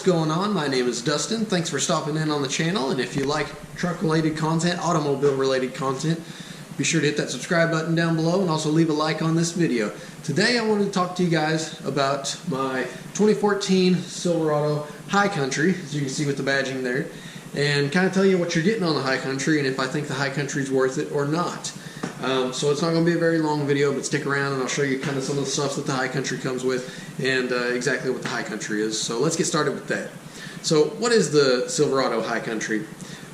going on? My name is Dustin. Thanks for stopping in on the channel, and if you like truck-related content, automobile-related content, be sure to hit that subscribe button down below and also leave a like on this video. Today I wanted to talk to you guys about my 2014 Silverado High Country, as you can see with the badging there, and kind of tell you what you're getting on the High Country and if I think the High Country is worth it or not. So it's not going to be a very long video, but stick around and I'll show you kind of some of the stuff that the High Country comes with and exactly what the High Country is. So let's get started with that. So what is the Silverado High Country?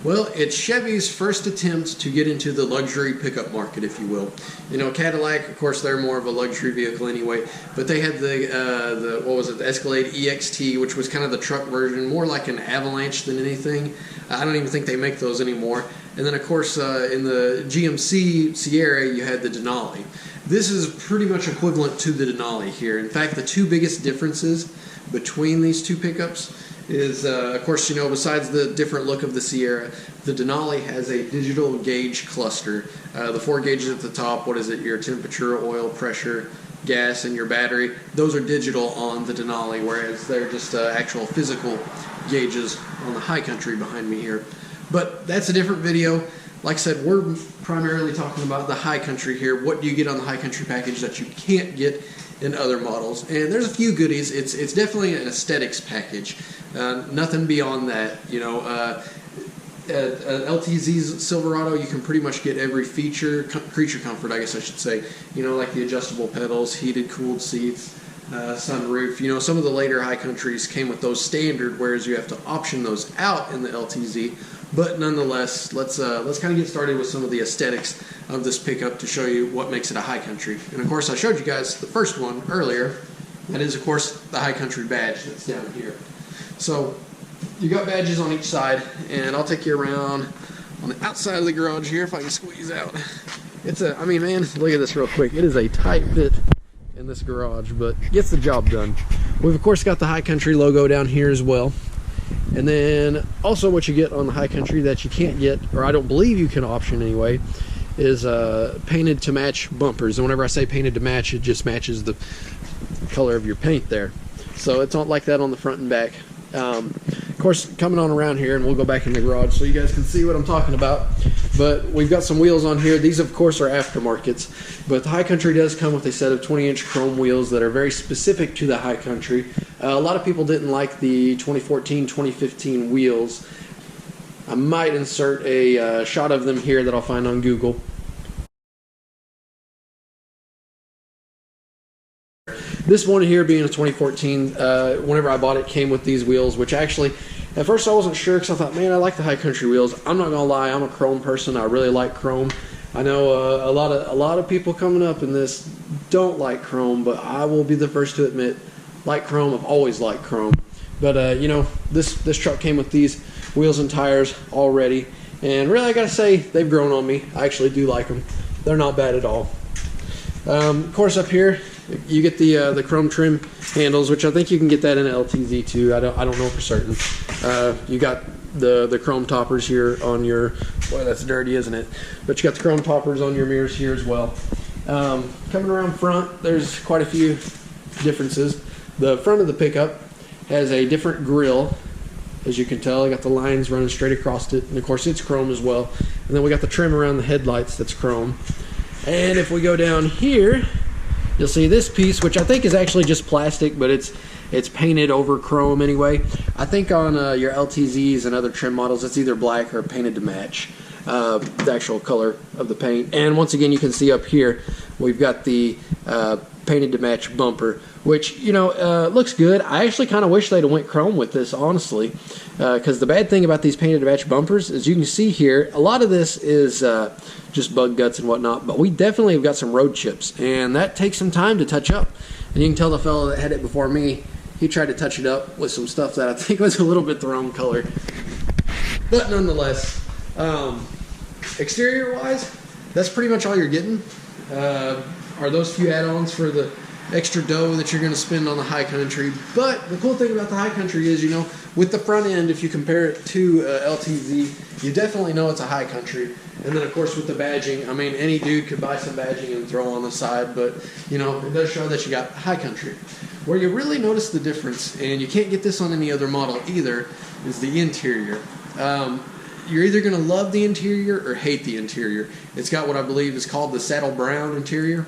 Well, it's Chevy's first attempt to get into the luxury pickup market, if you will. You know, Cadillac, of course, they're more of a luxury vehicle anyway, but they had the Escalade EXT, which was kind of the truck version, more like an Avalanche than anything. I don't even think they make those anymore. And then, of course, in the GMC Sierra, you had the Denali. This is pretty much equivalent to the Denali here. In fact, the two biggest differences between these two pickups is, of course, you know, besides the different look of the Sierra, the Denali has a digital gauge cluster. The 4 gauges at the top, what is it, your temperature, oil, pressure, gas, and your battery, those are digital on the Denali, whereas they're just actual physical gauges on the High Country behind me here. But that's a different video. Like I said, we're primarily talking about the High Country here. What do you get on the High Country package that you can't get in other models? And there's a few goodies. It's definitely an aesthetics package. Nothing beyond that. You know, LTZ's Silverado, you can pretty much get every feature, creature comfort, I guess I should say. You know, like the adjustable pedals, heated, cooled seats, sunroof. You know, some of the later High Countries came with those standard, whereas you have to option those out in the LTZ. But nonetheless, let's kind of get started with some of the aesthetics of this pickup to show you what makes it a High Country. And of course, I showed you guys the first one earlier. That is, of course, the High Country badge that's down here. So you got badges on each side, and I'll take you around on the outside of the garage here if I can squeeze out. I mean, man, look at this real quick. It is a tight fit in this garage, but gets the job done. We've of course got the High Country logo down here as well. And then also what you get on the High Country that you can't get, or I don't believe you can option anyway, is painted to match bumpers. And whenever I say painted to match, it just matches the color of your paint there. So it's not like that on the front and back. Of course, coming on around here, and we'll go back in the garage so you guys can see what I'm talking about. But we've got some wheels on here. These, of course, are aftermarkets. But the High Country does come with a set of 20-inch chrome wheels that are very specific to the High Country. A lot of people didn't like the 2014-2015 wheels. I might insert a shot of them here that I'll find on Google. This one here being a 2014, whenever I bought it, came with these wheels, which actually, at first I wasn't sure because I thought, man, I like the High Country wheels. I'm not gonna lie, I'm a chrome person. I really like chrome. I know a lot of people coming up in this don't like chrome, but I will be the first to admit, like chrome. I've always liked chrome. But you know, this truck came with these wheels and tires already, and really I gotta say they've grown on me. I actually do like them. They're not bad at all. Of course, up here you get the chrome trim handles, which I think you can get that in an LTZ too. I don't know for certain. You got the chrome toppers here on your, boy, that's dirty, isn't it? But you got the chrome toppers on your mirrors here as well. Coming around front, there's quite a few differences. The front of the pickup has a different grille, as you can tell. I got the lines running straight across it, and of course it's chrome as well. And then we got the trim around the headlights that's chrome. And if we go down here, you'll see this piece, which I think is actually just plastic, but it's painted over chrome anyway. I think on your LTZs and other trim models, it's either black or painted to match the actual color of the paint. And once again, you can see up here, we've got the painted to match bumper, which, you know, looks good. I actually kind of wish they'd have went chrome with this, honestly, because the bad thing about these painted to match bumpers is you can see here, a lot of this is just bug guts and whatnot, but we definitely have got some road chips, and that takes some time to touch up. And you can tell the fellow that had it before me, he tried to touch it up with some stuff that I think was a little bit the wrong color. But nonetheless, exterior wise, that's pretty much all you're getting. Are those few add-ons for the extra dough that you're going to spend on the High Country. But the cool thing about the High Country is, you know, with the front end, if you compare it to LTZ, you definitely know it's a High Country. And then, of course, with the badging, I mean, any dude could buy some badging and throw on the side, but, you know, it does show that you got High Country. Where you really notice the difference, and you can't get this on any other model either, is the interior. You're either going to love the interior or hate the interior. It's got what I believe is called the saddle brown interior,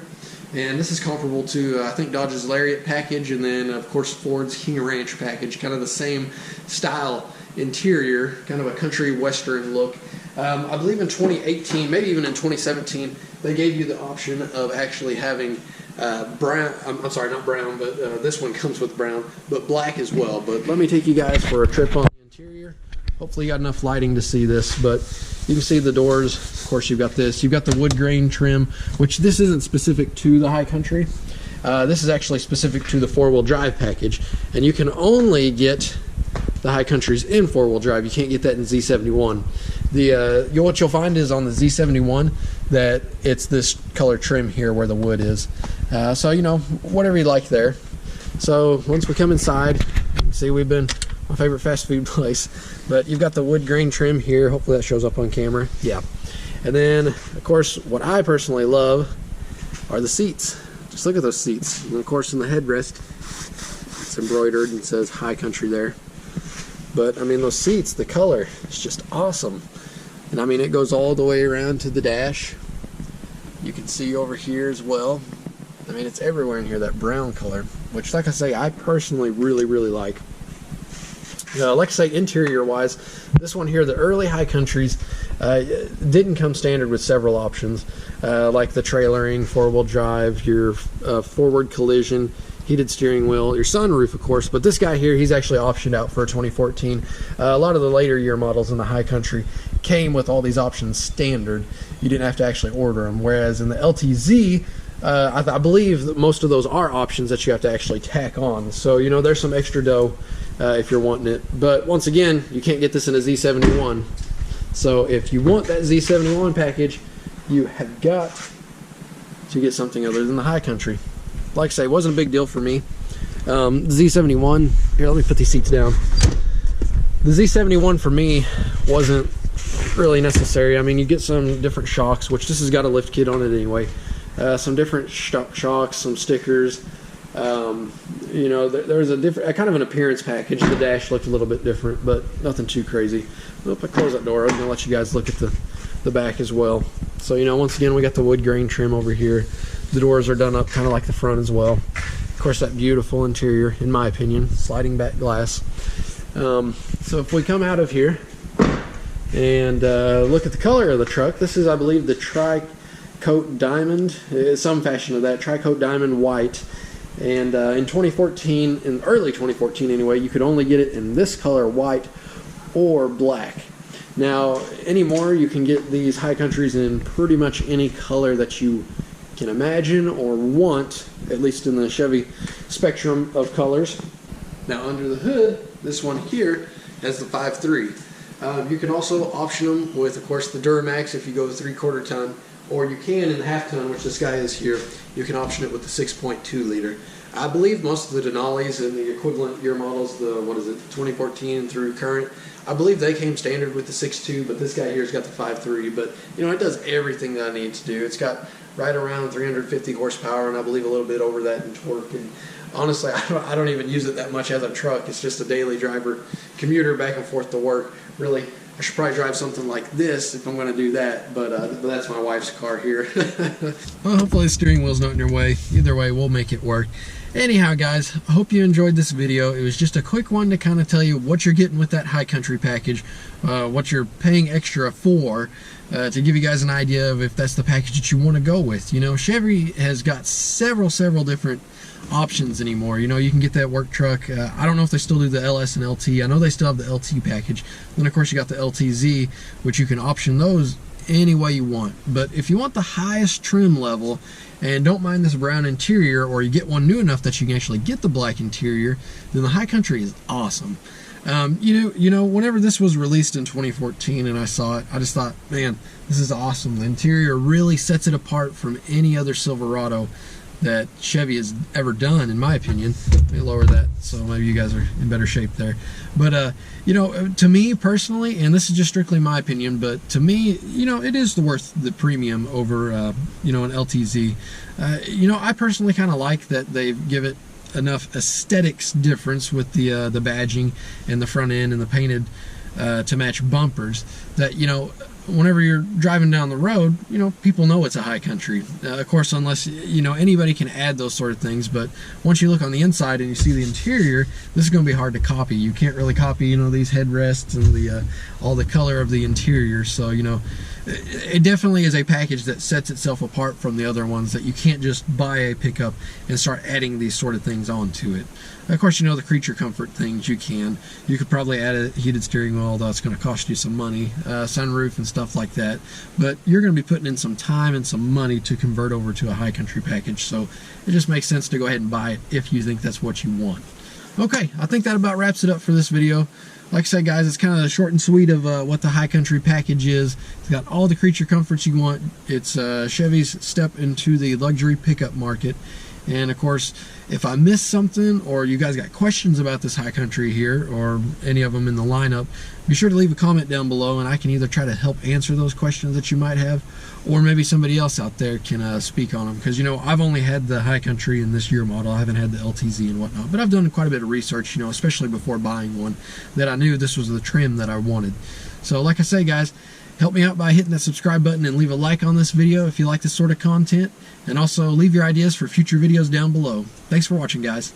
and this is comparable to I think Dodge's Lariat package, and then of course Ford's King Ranch package, kind of the same style interior, kind of a country western look. I believe in 2018, maybe even in 2017, they gave you the option of actually having brown. I'm sorry, not brown, but this one comes with brown, but black as well. But let me take you guys for a trip on the interior. Hopefully you got enough lighting to see this, but you can see the doors. Of course, you've got this. You've got the wood grain trim, which this isn't specific to the High Country. This is actually specific to the four-wheel drive package, and you can only get the High Countries in four-wheel drive. You can't get that in Z71. What you'll find is on the Z71 that it's this color trim here where the wood is. So, you know, whatever you like there. So once we come inside, see, we've been my favorite fast food place, but you've got the wood grain trim here. Hopefully that shows up on camera. Yeah. And then, of course, what I personally love are the seats. Just look at those seats. And of course, in the headrest, it's embroidered and says High Country there. But I mean, those seats, the color, it's just awesome. And I mean, it goes all the way around to the dash. You can see over here as well. I mean, it's everywhere in here, that brown color, which, like I say, I personally really like. Like I say, interior wise, this one here, the early High Countries, didn't come standard with several options, like the trailering, four-wheel drive, your forward collision, heated steering wheel, your sunroof, of course. But this guy here, he's actually optioned out for a 2014. A lot of the later year models in the High Country came with all these options standard. You didn't have to actually order them, whereas in the LTZ, I believe that most of those are options that you have to actually tack on. So, you know, there's some extra dough if you're wanting it. But once again, you can't get this in a Z71. So if you want that Z71 package, you have got to get something other than the High Country. Like I say, it wasn't a big deal for me. The Z71, here, let me put these seats down. The Z71 for me wasn't really necessary. I mean, you get some different shocks, which this has got a lift kit on it anyway. Some different shocks, some stickers. You know, there's a different, kind of an appearance package. The dash looked a little bit different, but nothing too crazy. If I close that door, I'm going to let you guys look at the back as well. So, you know, once again, we got the wood grain trim over here. The doors are done up kind of like the front as well. Of course, that beautiful interior, in my opinion, sliding back glass. So if we come out of here and look at the color of the truck, this is, I believe, the Tri-Coat Diamond, some fashion of that, Tri-Coat Diamond White. And in 2014, in early 2014 anyway, you could only get it in this color, white or black. Now, anymore, you can get these High Countries in pretty much any color that you can imagine or want, at least in the Chevy spectrum of colors. Now, under the hood, this one here has the 5.3. You can also option them with, of course, the Duramax if you go 3/4 ton, or you can in the half ton, which this guy is here. You can option it with the 6.2 liter. I believe most of the Denali's and the equivalent year models, the 2014 through current, I believe they came standard with the 6.2, but this guy here's got the 5.3. But you know, it does everything that I need to do. It's got right around 350 horsepower, and I believe a little bit over that in torque. And honestly, I don't even use it that much as a truck. It's just a daily driver, commuter back and forth to work. Really, I should probably drive something like this if I'm going to do that, but that's my wife's car here. Well, hopefully the steering wheel's not in your way. Either way, we'll make it work. Anyhow, guys, I hope you enjoyed this video. It was just a quick one to kind of tell you what you're getting with that High Country package, what you're paying extra for, to give you guys an idea of if that's the package that you want to go with. You know, Chevy has got several different options anymore. You know, you can get that work truck. I don't know if they still do the LS and LT. I know they still have the LT package. Then, of course, you got the LTZ, which you can option those any way you want. But if you want the highest trim level and don't mind this brown interior, or you get one new enough that you can actually get the black interior, then the High Country is awesome. You know, whenever this was released in 2014 and I saw it, I just thought, man, this is awesome. The interior really sets it apart from any other Silverado that Chevy has ever done, in my opinion. Let me lower that so maybe you guys are in better shape there. But you know, to me personally, and this is just strictly my opinion, but to me, you know, it is worth the premium over you know, an LTZ. You know, I personally kind of like that they give it enough aesthetics difference with the badging and the front end and the painted to match bumpers that, you know, whenever you're driving down the road, you know, people know it's a High Country. Of course, unless, you know, anybody can add those sort of things, but once you look on the inside and you see the interior, this is going to be hard to copy. You can't really copy, you know, these headrests and the all the color of the interior. So, you know, it definitely is a package that sets itself apart from the other ones, that you can't just buy a pickup and start adding these sort of things onto it. Of course, you know, the creature comfort things you could probably add a heated steering wheel, although it's going to cost you some money, sunroof and stuff like that, but you're going to be putting in some time and some money to convert over to a High Country package, so it just makes sense to go ahead and buy it if you think that's what you want. Okay, I think that about wraps it up for this video. Like I said, guys, it's kind of short and sweet of what the High Country package is. It's got all the creature comforts you want. It's Chevy's step into the luxury pickup market. And of course, if I missed something or you guys got questions about this High Country here or any of them in the lineup, be sure to leave a comment down below and I can either try to help answer those questions that you might have, or maybe somebody else out there can speak on them. Because, you know, I've only had the High Country in this year model. I haven't had the LTZ and whatnot, but I've done quite a bit of research, you know, especially before buying one, that I knew this was the trim that I wanted. So like I say, guys, help me out by hitting that subscribe button and leave a like on this video if you like this sort of content. And also leave your ideas for future videos down below. Thanks for watching, guys.